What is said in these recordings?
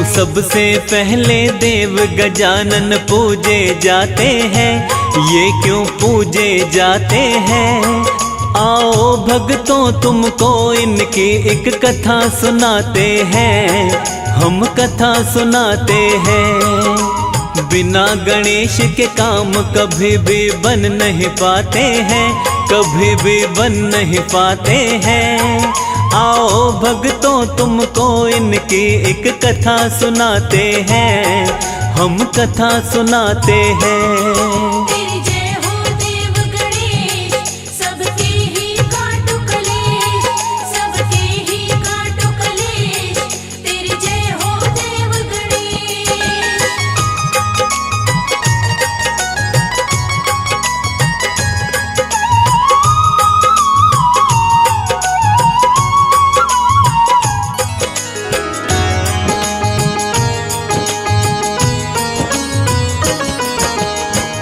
सबसे पहले देव गजानन पूजे जाते हैं, ये क्यों पूजे जाते हैं? आओ भक्तों तुमको इनकी एक कथा सुनाते हैं, हम कथा सुनाते हैं। बिना गणेश के काम कभी भी बन नहीं पाते हैं, कभी भी बन नहीं पाते हैं। आओ भक्तों तुमको इनकी एक कथा सुनाते हैं, हम कथा सुनाते हैं।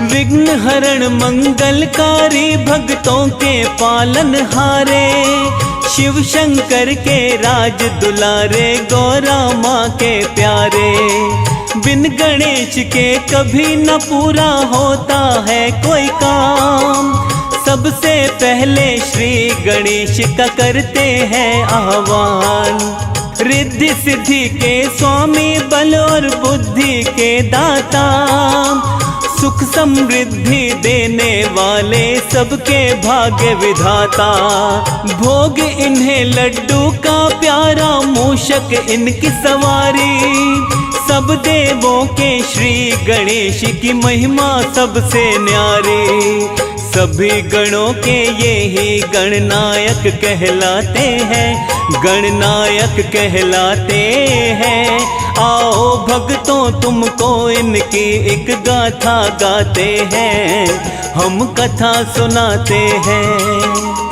विघ्न हरण मंगलकारी भक्तों के पालन हारे, शिव शंकर के राज दुलारे, गौरा माँ के प्यारे। बिन गणेश के कभी न पूरा होता है कोई काम, सबसे पहले श्री गणेश का करते हैं आह्वान। रिद्धि सिद्धि के स्वामी, बल और बुद्धि के दाता, सुख समृद्धि देने वाले, सबके भाग्य विधाता। भोग इन्हें लड्डू का प्यारा, मूषक इनकी सवारी। सब देवों के श्री गणेश की महिमा सबसे न्यारी। सभी गणों के ये ही गणनायक कहलाते हैं, गणनायक कहलाते हैं। आओ भक्तों तुमको इनकी एक गाथा गाते हैं, हम कथा सुनाते हैं।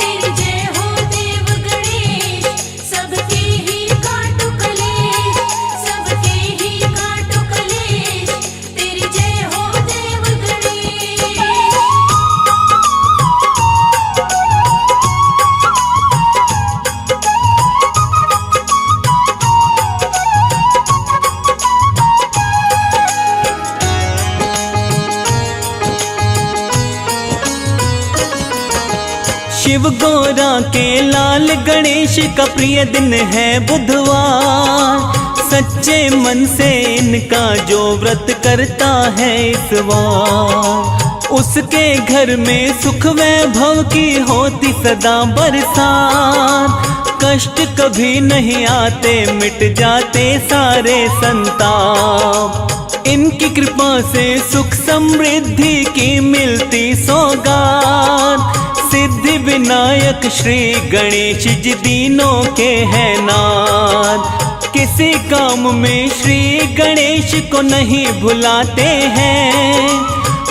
शिव गौरा के लाल गणेश का प्रिय दिन है बुधवार। सच्चे मन से इनका जो व्रत करता है इस बार, उसके घर में सुख वैभव की होती सदा बरसात। कष्ट कभी नहीं आते, मिट जाते सारे संताप। इनकी कृपा से सुख समृद्धि की मिलती सौगात। सिद्धि विनायक श्री गणेश जी दीनों के हैं नाथ। किसी काम में श्री गणेश को नहीं भुलाते हैं।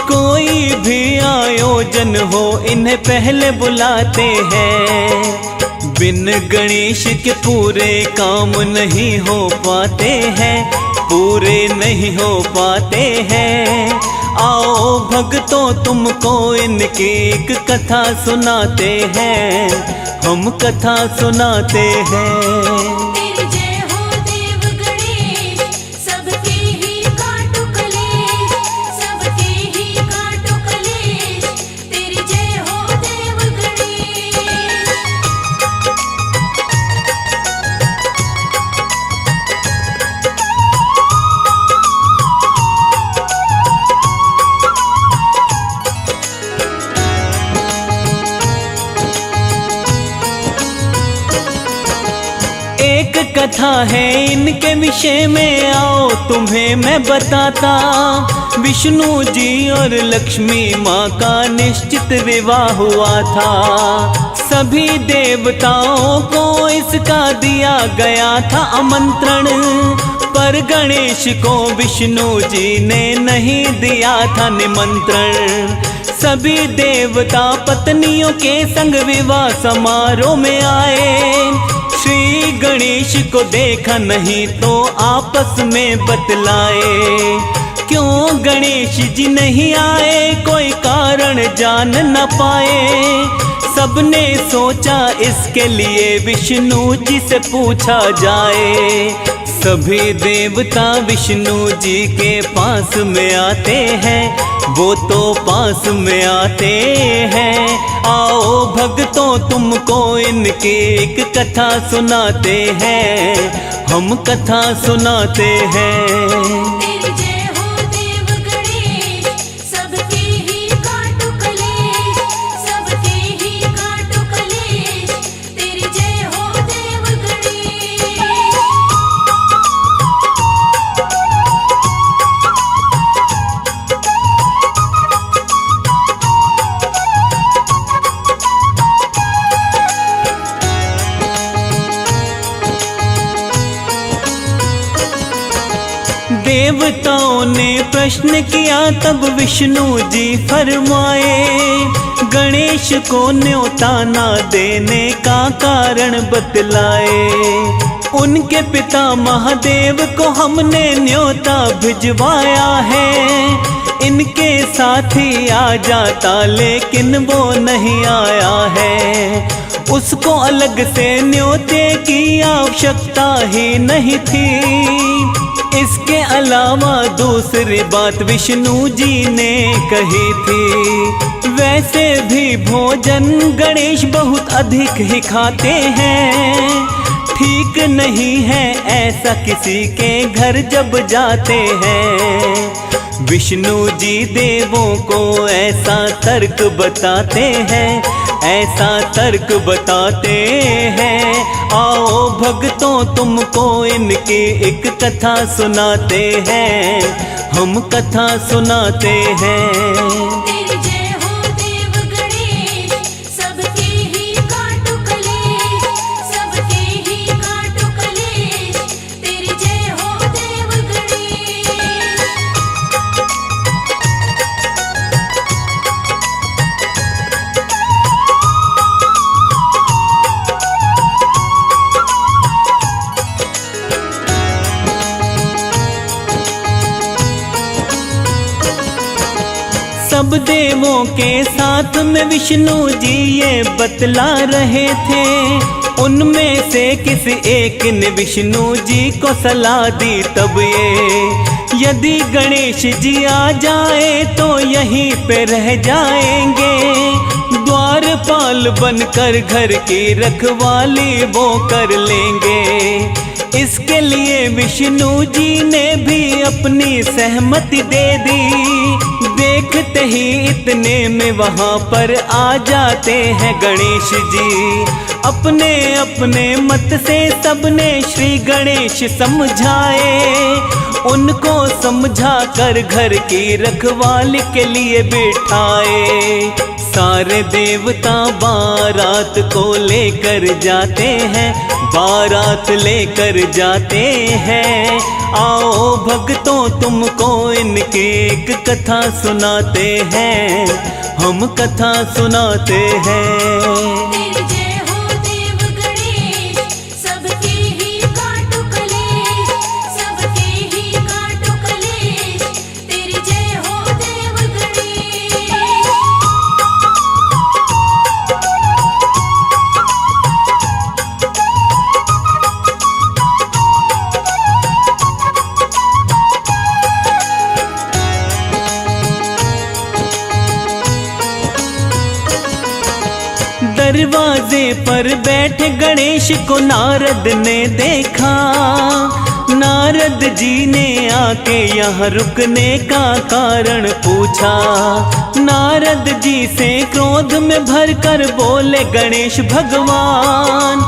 कोई भी आयोजन हो इन्हें पहले बुलाते हैं। बिन गणेश के पूरे काम नहीं हो पाते हैं, पूरे नहीं हो पाते हैं। आओ भक्तों तुमको इनकी एक कथा सुनाते हैं, हम कथा सुनाते हैं। एक कथा है इनके विषय में, आओ तुम्हें मैं बताता। विष्णु जी और लक्ष्मी माँ का निश्चित विवाह हुआ था। सभी देवताओं को इसका दिया गया था आमंत्रण, पर गणेश को विष्णु जी ने नहीं दिया था निमंत्रण। सभी देवता पत्नियों के संग विवाह समारोह में आए। श्री गणेश को देखा नहीं तो आपस में बतलाए, क्यों गणेश जी नहीं आए कोई कारण जान न पाए। सबने सोचा इसके लिए विष्णु जी से पूछा जाए। सभी देवता विष्णु जी के पास में आते हैं, वो तो पास में आते हैं। आओ भक्तों तुमको इनकी एक कथा सुनाते हैं, हम कथा सुनाते हैं। देवताओं ने प्रश्न किया तब विष्णु जी फरमाए, गणेश को न्योता ना देने का कारण बतलाए। उनके पिता महादेव को हमने न्योता भिजवाया है, इनके साथी आ जाता लेकिन वो नहीं आया है। उसको अलग से न्योते की आवश्यकता ही नहीं थी। इसके अलावा दूसरी बात विष्णु जी ने कही थी, वैसे भी भोजन गणेश बहुत अधिक ही खाते हैं। ठीक नहीं है ऐसा किसी के घर जब जाते हैं। विष्णु जी देवों को ऐसा तर्क बताते हैं, ऐसा तर्क बताते हैं। आओ भक्तों तुमको इनकी एक कथा सुनाते हैं, हम कथा सुनाते हैं। सब देवों के साथ में विष्णु जी ये बतला रहे थे। उनमें से किसी एक ने विष्णु जी को सलाह दी तब ये, यदि गणेश जी आ जाए तो यहीं पे रह जाएंगे। द्वारपाल बनकर घर की रखवाली वो कर लेंगे। इसके लिए विष्णु जी ने भी अपनी सहमति दे दी। देखते ही इतने में वहाँ पर आ जाते हैं गणेश जी। अपने अपने मत से सबने श्री गणेश समझाए। उनको समझा कर घर की रखवाली के लिए बिठाए। सारे देवता बारात को लेकर जाते हैं, बारात लेकर जाते हैं। आओ भक्तों तुमको इनकी एक कथा सुनाते हैं, हम कथा सुनाते हैं। दरवाजे पर बैठे गणेश को नारद ने देखा। नारद जी ने आके यहाँ रुकने का कारण पूछा। नारद जी से क्रोध में भरकर बोले गणेश भगवान,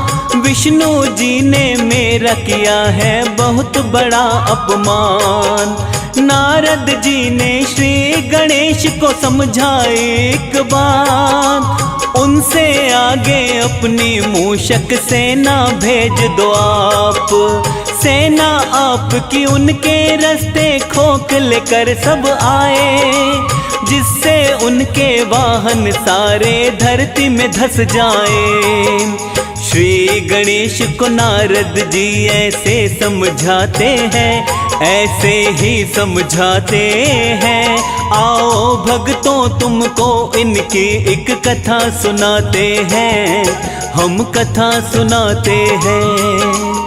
विष्णु जी ने मेरा किया है बहुत बड़ा अपमान। नारद जी ने श्री गणेश को समझाए एक बात, उनसे आगे अपनी मूषक सेना भेज दो आप। सेना आपकी उनके रास्ते खोखले कर सब आए, जिससे उनके वाहन सारे धरती में धस जाए। श्री गणेश को नारद जी ऐसे समझाते हैं, ऐसे ही समझाते हैं। आओ भक्तों तुमको इनकी एक कथा सुनाते हैं, हम कथा सुनाते हैं।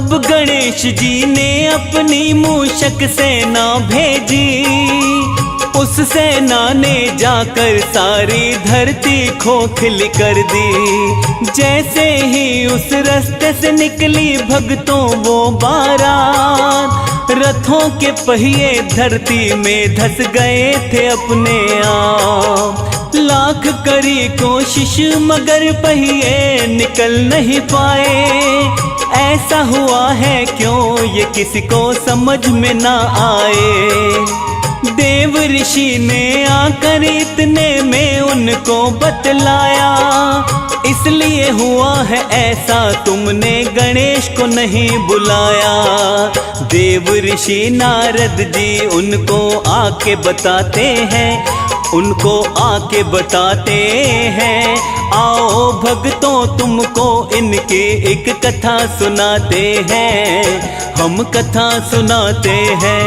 तब गणेश जी ने अपनी मूषक सेना भेजी। उस सेना ने जाकर सारी धरती खोखली कर दी। जैसे ही उस रास्ते से निकली भक्तों वो बारात, रथों के पहिए धरती में धस गए थे अपने आप। लाख करी कोशिश मगर पहिए निकल नहीं पाए। ऐसा हुआ है क्यों ये किसी को समझ में ना आए। देव ऋषि ने आकर इतने में उनको बतलाया, इसलिए हुआ है ऐसा तुमने गणेश को नहीं बुलाया। देव ऋषि नारद जी उनको आके बताते हैं, उनको आके बताते हैं, आओ भक्तों तुमको इनकी एक कथा सुनाते हैं, हम कथा सुनाते हैं।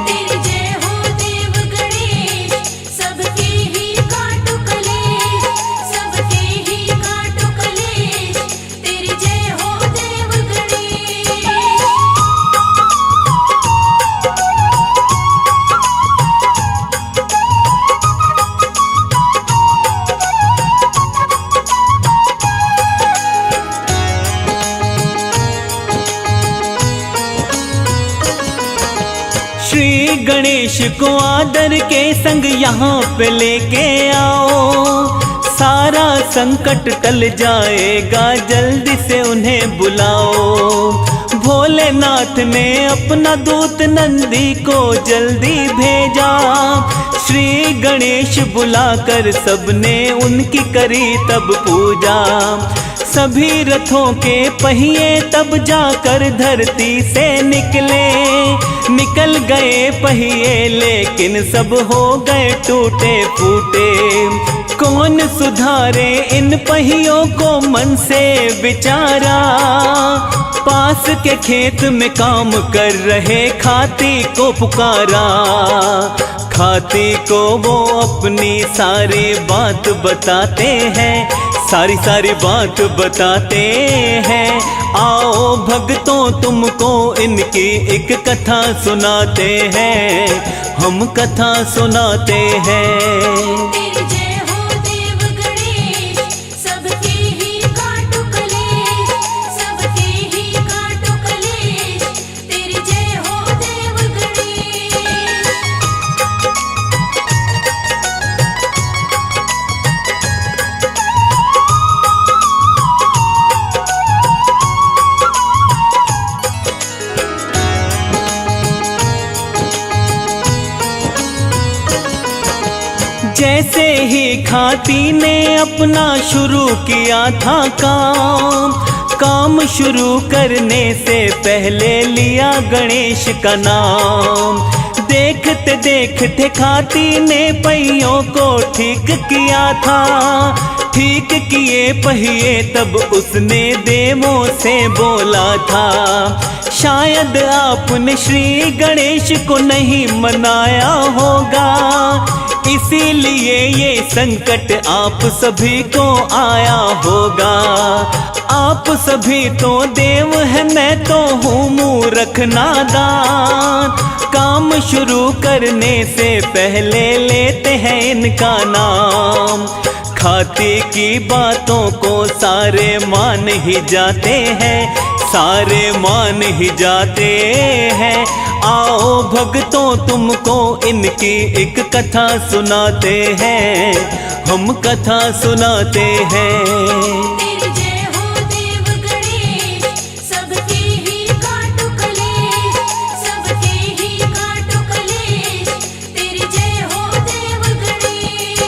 तेरी जय हो देव गणेश, सबके ही काटो कलेश, सबके ही काटो कलेश। तेरी जय हो देव गणेश। श्री गणेश को आदर के संग यहाँ पे लेके आओ, सारा संकट टल जाएगा, जल्दी से उन्हें बुलाओ। भोलेनाथ ने अपना दूत नंदी को जल्दी भेजा। श्री गणेश बुलाकर सबने उनकी करी तब पूजा। सभी रथों के पहिए तब जाकर धरती से निकल गए पहिए, लेकिन सब हो गए टूटे फूटे। कौन सुधारे इन पहियों को मन से विचारा। पास के खेत में काम कर रहे खाती को पुकारा। खाती को वो अपनी सारी बात बताते हैं, सारी बात बताते हैं। आओ भक्तों तुमको इनकी एक कथा सुनाते हैं, हम कथा सुनाते हैं। तेरी जय हो देव गणेश, सबके ही काटो कलेश, सबके ही काटो कलेश। तेरी जय हो देव गणेश। जैसे ही खाती ने अपना शुरू किया था काम शुरू करने से पहले लिया गणेश का नाम। देखते देखते खाती ने पहियों को ठीक किया था। ठीक किए पहिए तब उसने देवों से बोला था, शायद आपने श्री गणेश को नहीं मनाया होगा, इसीलिए ये संकट आप सभी को आया होगा। आप सभी तो देव है, मैं तो हूँ मूर्ख नादान। काम शुरू करने से पहले लेते हैं इनका नाम। खाती की बातों को सारे मान ही जाते हैं, सारे मान ही जाते हैं। आओ भक्तों तुमको इनकी एक कथा सुनाते हैं, हम कथा सुनाते हैं। तेरी जय हो देव गणेश, सबके ही काटो कलेश, सबके ही काटो कलेश। तेरी जय हो देव गणेश।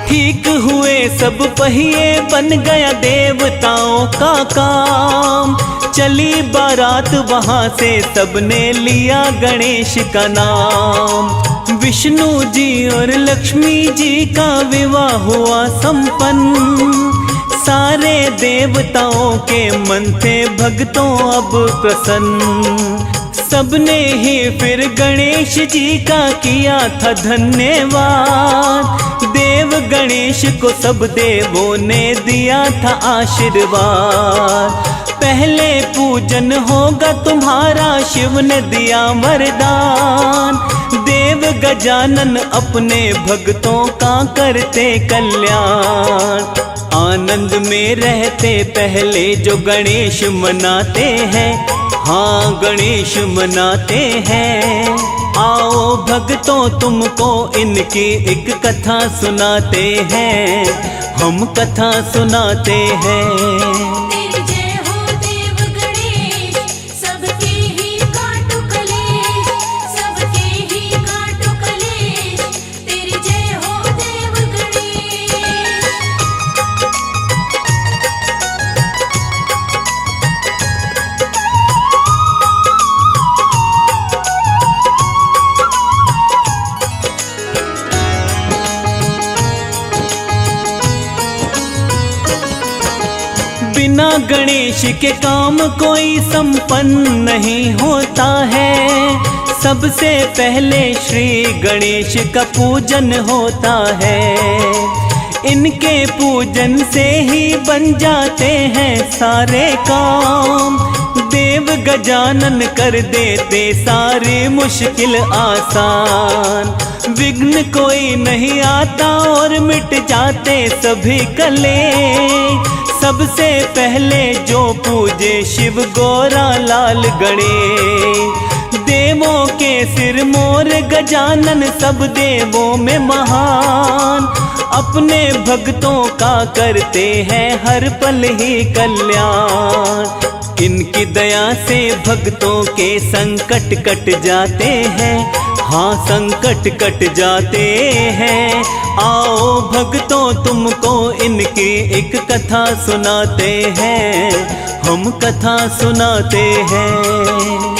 ठीक हुए सब पहिए, बन गया देवताओं का काम। चली बारात वहां से सबने लिया गणेश का नाम। विष्णु जी और लक्ष्मी जी का विवाह हुआ संपन्न। सारे देवताओं के मन थे भक्तों अब प्रसन्न। सबने ही फिर गणेश जी का किया था धन्यवाद। देव गणेश को सब देवों ने दिया था आशीर्वाद। पहले पूजन होगा तुम्हारा, शिव ने दिया वरदान। देव गजानन अपने भक्तों का करते कल्याण। आनंद में रहते पहले जो गणेश मनाते हैं, हाँ गणेश मनाते हैं। आओ भक्तों तुमको इनकी एक कथा सुनाते हैं, हम कथा सुनाते हैं। तेरी जय हो देव गणेश, सबके ही काटो कलेश, सबके ही काटो कलेश। तेरी जय हो देव गणेश। बिना गणेश के काम कोई संपन्न नहीं होता है। सबसे पहले श्री गणेश का पूजन होता है। इनके पूजन से ही बन जाते हैं सारे काम। देव गजानन कर देते सारी मुश्किल आसान। विघ्न कोई नहीं आता और मिट जाते सभी कलेश। सबसे पहले जो पूजे शिव गोरा लाल गणेश। देवों के सिर मोर गजानन सब देवों में महान। अपने भक्तों का करते हैं हर पल ही कल्याण। इनकी दया से भक्तों के संकट कट जाते हैं, हाँ संकट कट जाते हैं। आओ भक्तों तुमको इनकी एक कथा सुनाते हैं, हम कथा सुनाते हैं।